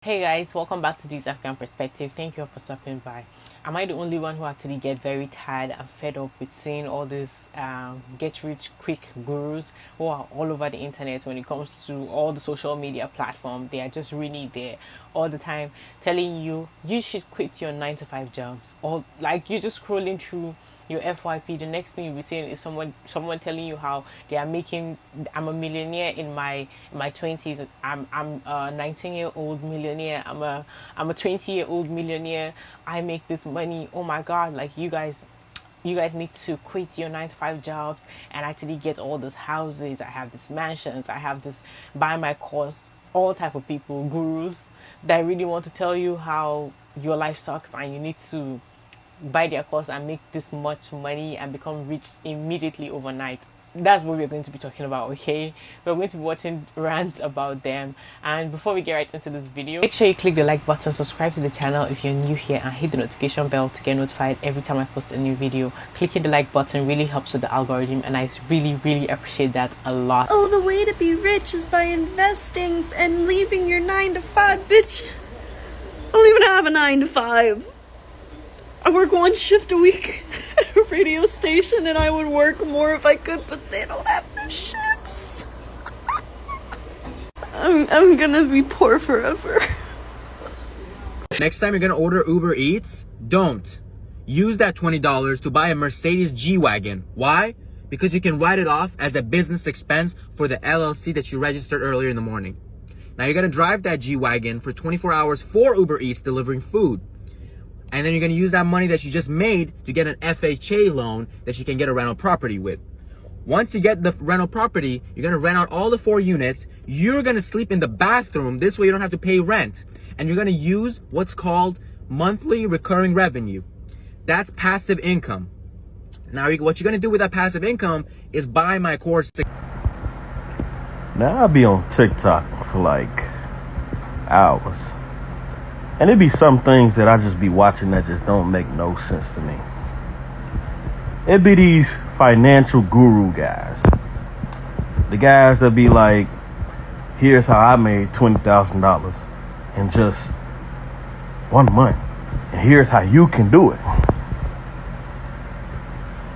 Hey guys, welcome back to this African Perspective. Thank you all for stopping by. Am I the only one who actually get very tired and fed up with seeing all these get rich quick gurus who are all over the internet when it comes to all the social media platforms? They are just really there all the time telling you should quit your 9 to 5 jobs, or like you're just scrolling through your FYP. The next thing you'll be seeing is someone telling you how they are making. I'm a millionaire in my 20s. I'm a 19-year-old millionaire. I'm a 20-year-old millionaire. I make this money. Oh my God! Like you guys need to quit your 9 to 5 jobs and actually get all these houses. I have these mansions. I have this, buy my course. All type of people, gurus that really want to tell you how your life sucks and you need to buy their course and make this much money and become rich immediately overnight. That's what we're going to be talking about, okay? We're going to be watching rants about them. And before we get right into this video, make sure you click the like button, subscribe to the channel if you're new here, and hit the notification bell to get notified every time I post a new video. Clicking the like button really helps with the algorithm, and I really appreciate that a lot. Oh, the way to be rich is by investing and leaving your 9 to 5, bitch. I don't even have a 9 to 5. I work one shift a week at a radio station, and I would work more if I could, but they don't have the shifts. I'm gonna be poor forever. Next time you're gonna order Uber Eats, don't use that $20 to buy a Mercedes G-Wagon. Why? Because you can write it off as a business expense for the LLC that you registered earlier in the morning. Now you're gonna drive that G-Wagon for 24 hours for Uber Eats delivering food. And then you're going to use that money that you just made to get an FHA loan that you can get a rental property with. Once you get the rental property, you're going to rent out all the 4 units. You're going to sleep in the bathroom. This way you don't have to pay rent. And you're going to use what's called monthly recurring revenue. That's passive income. Now, what you're going to do with that passive income is buy my course. Now, I'll be on TikTok for like hours. And it be some things that I just be watching that just don't make no sense to me. It be these financial guru guys. The guys that be like, here's how I made $20,000 in just 1 month. And here's how you can do it.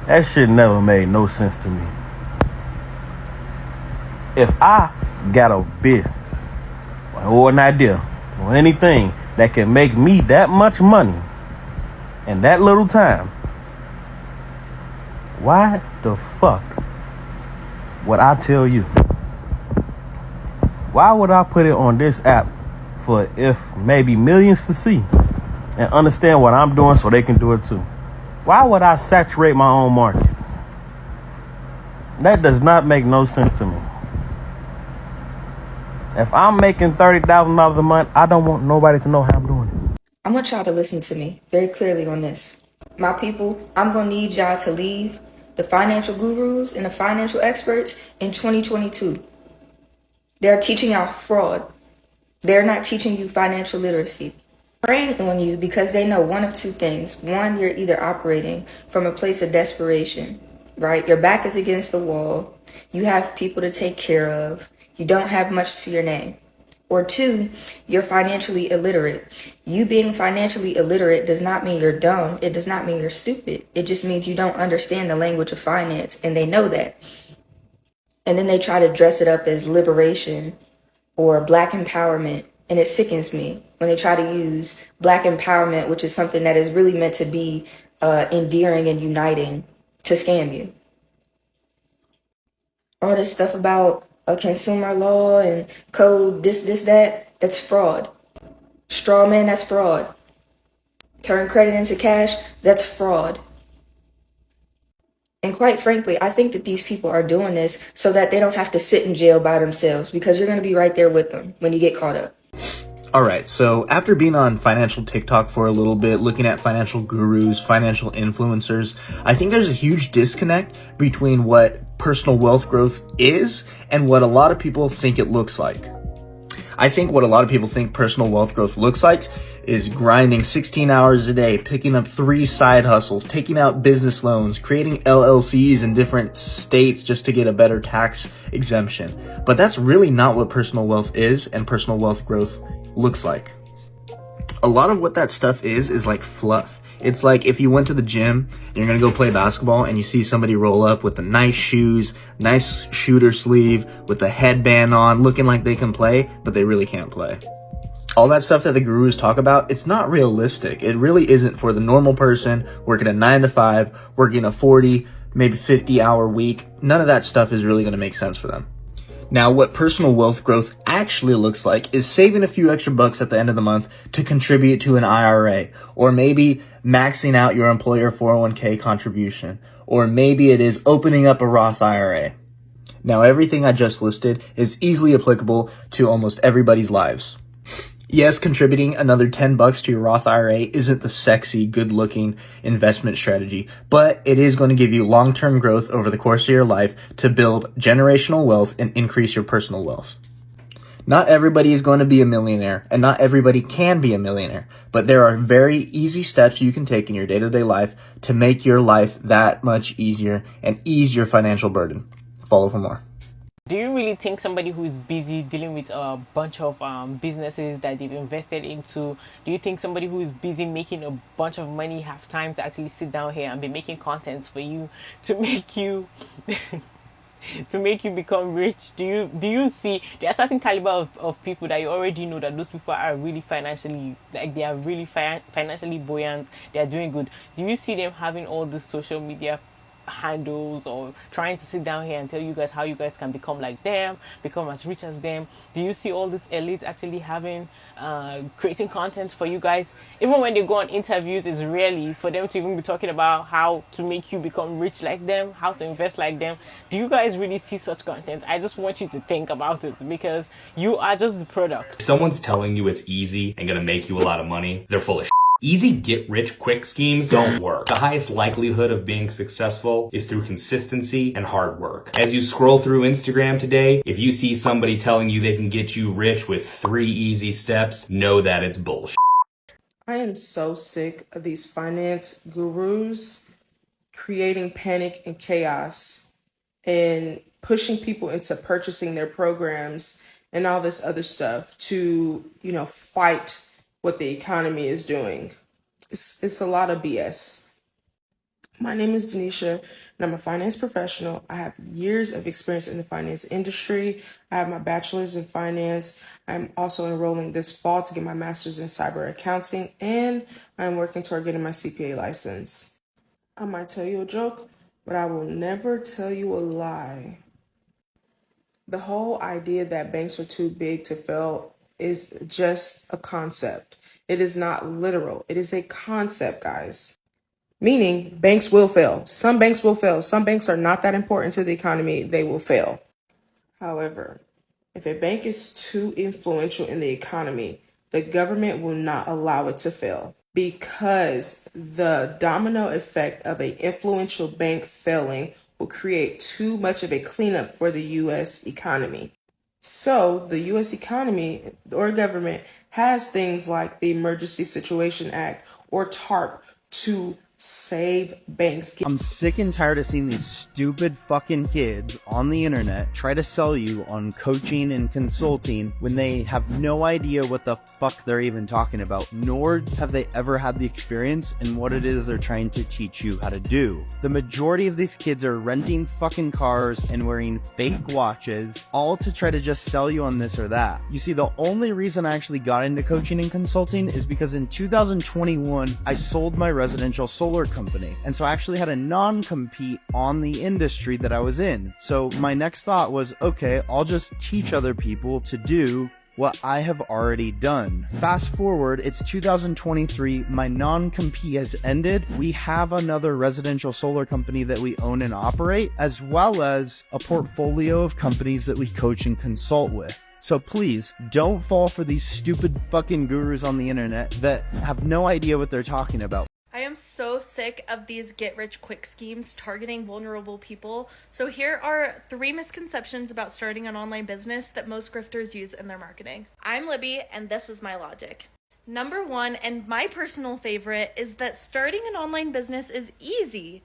That shit never made no sense to me. If I got a business or an idea or anything that can make me that much money in that little time, why the fuck would I tell you? Why would I put it on this app for if maybe millions to see and understand what I'm doing so they can do it too? Why would I saturate my own market? That does not make no sense to me. If I'm making $30,000 a month, I don't want nobody to know how I'm doing it. I want y'all to listen to me very clearly on this. My people, I'm going to need y'all to leave the financial gurus and the financial experts in 2022. They're teaching y'all fraud. They're not teaching you financial literacy. Preying on you because they know one of 2 things. One, you're either operating from a place of desperation, right? Your back is against the wall. You have people to take care of. You don't have much to your name. Or 2, you're financially illiterate. You being financially illiterate does not mean you're dumb. It does not mean you're stupid. It just means you don't understand the language of finance, and they know that. And then they try to dress it up as liberation or black empowerment, and it sickens me when they try to use black empowerment, which is something that is really meant to be endearing and uniting, to scam you. All this stuff about a consumer law and code, that's fraud. Straw man, that's fraud. Turn credit into cash, that's fraud. And quite frankly, I think that these people are doing this so that they don't have to sit in jail by themselves, because you're going to be right there with them when you get caught up. Alright, so after being on financial TikTok for a little bit, looking at financial gurus, financial influencers, I think there's a huge disconnect between what personal wealth growth is and what a lot of people think it looks like. I think what a lot of people think personal wealth growth looks like is grinding 16 hours a day, picking up 3 side hustles, taking out business loans, creating LLCs in different states just to get a better tax exemption. But that's really not what personal wealth is and personal wealth growth looks like. A lot of what that stuff is like fluff. It's like if you went to the gym and you're gonna go play basketball and you see somebody roll up with the nice shoes, nice shooter sleeve, with the headband on, looking like they can play, but they really can't play. All that stuff that the gurus talk about, it's not realistic. It really isn't for the normal person working a 9 to 5, working a 40, maybe 50-hour week. None of that stuff is really gonna make sense for them. Now, what personal wealth growth actually looks like is saving a few extra bucks at the end of the month to contribute to an IRA, or maybe maxing out your employer 401k contribution, or maybe it is opening up a Roth IRA. Now, everything I just listed is easily applicable to almost everybody's lives. Yes, contributing another $10 to your Roth IRA isn't the sexy, good-looking investment strategy, but it is going to give you long-term growth over the course of your life to build generational wealth and increase your personal wealth. Not everybody is going to be a millionaire, and not everybody can be a millionaire, but there are very easy steps you can take in your day-to-day life to make your life that much easier and ease your financial burden. Follow for more. Do you really think somebody who is busy dealing with a bunch of businesses that they've invested into, do you think somebody who is busy making a bunch of money have time to actually sit down here and be making contents for you to make you to make you become rich? Do you see there are certain caliber of people that you already know that those people are really financially, like they are really financially buoyant, they are doing good? Do you see them having all this social media handles or trying to sit down here and tell you guys how you guys can become like them, become as rich as them? Do you see all these elites actually having creating content for you guys? Even when they go on interviews, it's rarely for them to even be talking about how to make you become rich like them, how to invest like them. Do you guys really see such content? I just want you to think about it, because you are just the product. If someone's telling you it's easy and gonna make you a lot of money, they're full of shit. Easy get-rich-quick schemes don't work. The highest likelihood of being successful is through consistency and hard work. As you scroll through Instagram today, if you see somebody telling you they can get you rich with 3 easy steps, know that it's bullshit. I am so sick of these finance gurus creating panic and chaos and pushing people into purchasing their programs and all this other stuff to, fight what the economy is doing. It's a lot of BS. My name is Denisha, and I'm a finance professional. I have years of experience in the finance industry. I have my bachelor's in finance. I'm also enrolling this fall to get my master's in cyber accounting, and I'm working toward getting my CPA license. I might tell you a joke, but I will never tell you a lie. The whole idea that banks are too big to fail is just a concept. It is not literal. It is a concept, guys. Meaning banks will fail. Some banks will fail. Some banks are not that important to the economy. They will fail. However, if a bank is too influential in the economy, the government will not allow it to fail, because the domino effect of an influential bank failing will create too much of a cleanup for the U.S. economy. So the U.S. economy or government has things like the Emergency Situation Act or TARP to save banks. I'm sick and tired of seeing these stupid fucking kids on the internet try to sell you on coaching and consulting when they have no idea what the fuck they're even talking about, nor have they ever had the experience in what it is they're trying to teach you how to do. The majority of these kids are renting fucking cars and wearing fake watches, all to try to just sell you on this or that. You see, the only reason I actually got into coaching and consulting is because in 2021, I sold my residential solar company, and so I actually had a non-compete on the industry that I was in. So my next thought was, okay, I'll just teach other people to do what I have already done. Fast forward, it's 2023, my non-compete has ended. We have another residential solar company that we own and operate, as well as a portfolio of companies that we coach and consult with. So please, don't fall for these stupid fucking gurus on the internet that have no idea what they're talking about. I am so sick of these get-rich-quick schemes targeting vulnerable people. So here are 3 misconceptions about starting an online business that most grifters use in their marketing. I'm Libby, and this is my logic. Number 1, and my personal favorite, is that starting an online business is easy.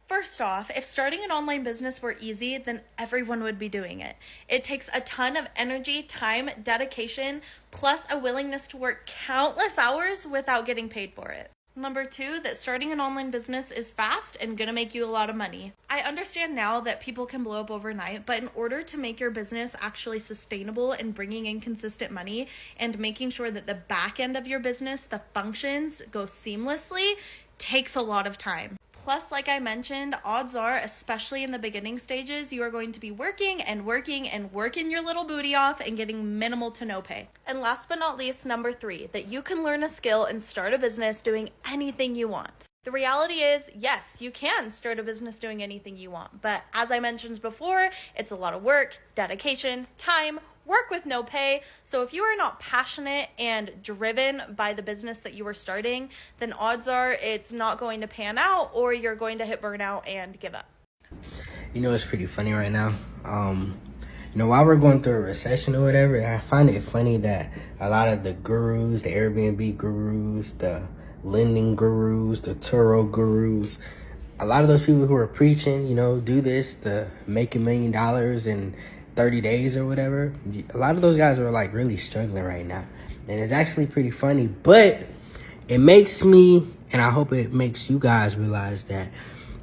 First off, if starting an online business were easy, then everyone would be doing it. It takes a ton of energy, time, dedication, plus a willingness to work countless hours without getting paid for it. Number 2, that starting an online business is fast and gonna make you a lot of money. I understand now that people can blow up overnight, but in order to make your business actually sustainable and bringing in consistent money and making sure that the back end of your business, the functions, go seamlessly, takes a lot of time. Plus, like I mentioned, odds are, especially in the beginning stages, you are going to be working and working and working your little booty off and getting minimal to no pay. And last but not least, number 3, that you can learn a skill and start a business doing anything you want. The reality is, yes, you can start a business doing anything you want, but as I mentioned before, it's a lot of work, dedication, time, work with no pay. So if you are not passionate and driven by the business that you are starting, then odds are it's not going to pan out, or you're going to hit burnout and give up. You know, it's pretty funny right now. While we're going through a recession or whatever, I find it funny that a lot of the gurus, the Airbnb gurus, the lending gurus, the Turo gurus, a lot of those people who are preaching, do this to make $1 million in 30 days or whatever, a lot of those guys are like really struggling right now. And it's actually pretty funny, but it makes me, and I hope it makes you guys realize that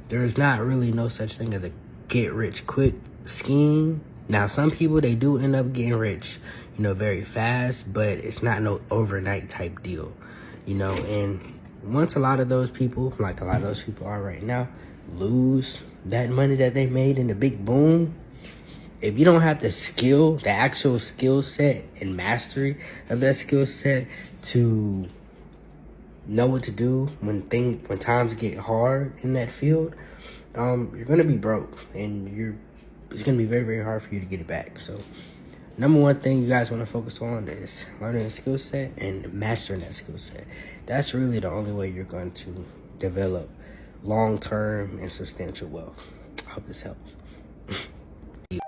there's not really no such thing as a get rich quick scheme. Now, some people, they do end up getting rich, very fast, but it's not no overnight type deal, and once a lot of those people, like a lot of those people are right now, lose that money that they made in the big boom, if you don't have the skill, the actual skill set and mastery of that skill set to know what to do when times get hard in that field, you're gonna be broke, and it's gonna be very, very hard for you to get it back. So, number one thing you guys want to focus on is learning a skill set and mastering that skill set. That's really the only way you're going to develop long-term and substantial wealth. I hope this helps.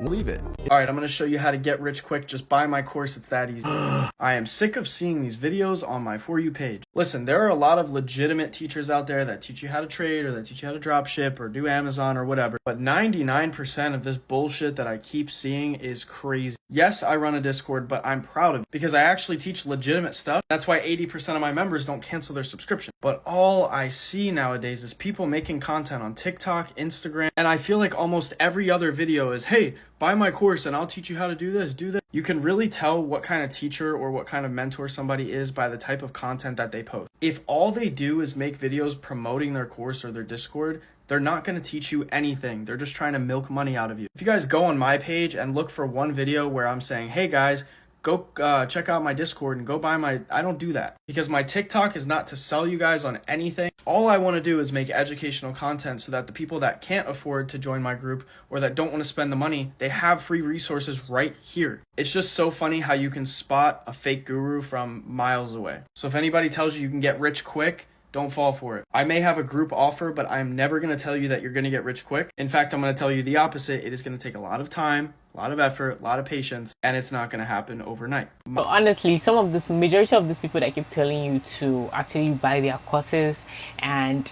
Leave it. Alright, I'm going to show you how to get rich quick. Just buy my course, it's that easy. I am sick of seeing these videos on my For You page. Listen, there are a lot of legitimate teachers out there that teach you how to trade, or that teach you how to drop ship, or do Amazon, or whatever. But 99% of this bullshit that I keep seeing is crazy. Yes, I run a Discord, but I'm proud of it because I actually teach legitimate stuff. That's why 80% of my members don't cancel their subscription. But all I see nowadays is people making content on TikTok, Instagram, and I feel like almost every other video is, hey, buy my course and I'll teach you how to do this, do that. You can really tell what kind of teacher or what kind of mentor somebody is by the type of content that they post. If all they do is make videos promoting their course or their Discord, they're not going to teach you anything. They're just trying to milk money out of you. If you guys go on my page and look for one video where I'm saying, hey guys, go check out my Discord and go buy my... I don't do that because my TikTok is not to sell you guys on anything. All I want to do is make educational content so that the people that can't afford to join my group or that don't want to spend the money, they have free resources right here. It's just so funny how you can spot a fake guru from miles away. So if anybody tells you you can get rich quick, don't fall for it. I may have a group offer, but I'm never going to tell you that you're going to get rich quick. In fact, I'm going to tell you the opposite. It is going to take a lot of time, a lot of effort, a lot of patience, and it's not going to happen overnight. But honestly, majority of these people that keep telling you to actually buy their courses and,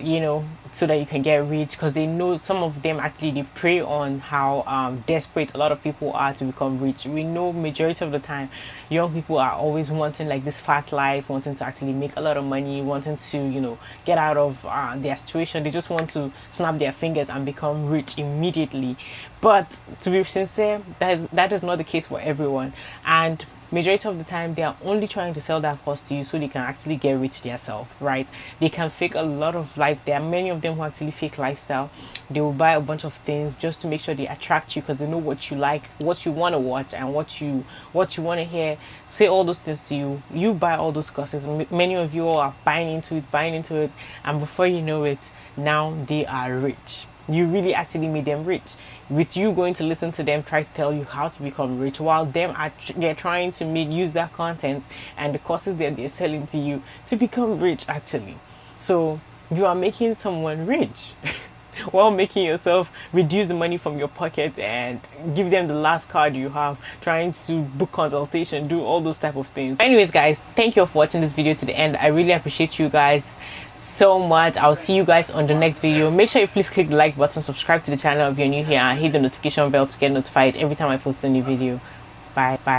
so that you can get rich, because they know some of them actually, they prey on how desperate a lot of people are to become rich. We know majority of the time, young people are always wanting like this fast life, wanting to actually make a lot of money, wanting to, get out of their situation. They just want to snap their fingers and become rich immediately. But to be sincere, that is not the case for everyone. And majority of the time, they are only trying to sell that course to you so they can actually get rich themselves, right? They can fake a lot of life. There are many of them who actually fake lifestyle. They will buy a bunch of things just to make sure they attract you because they know what you like, what you want to watch, and what you want to hear. Say all those things to you. You buy all those courses. Many of you are buying into it, and before you know it, now they are rich. You really actually made them rich with you going to listen to them try to tell you how to become rich, while they're trying to use that content and the courses that they're selling to you to become rich actually. So you are making someone rich. while making yourself reduce the money from your pocket and give them the last card you have, trying to book consultation, do all those type of things. Anyways guys, thank you for watching this video to the end. I really appreciate you guys so much. I'll see you guys on the next video. Make sure you please click the like button, subscribe to the channel if you're new here, and hit the notification bell to get notified every time I post a new video. Bye.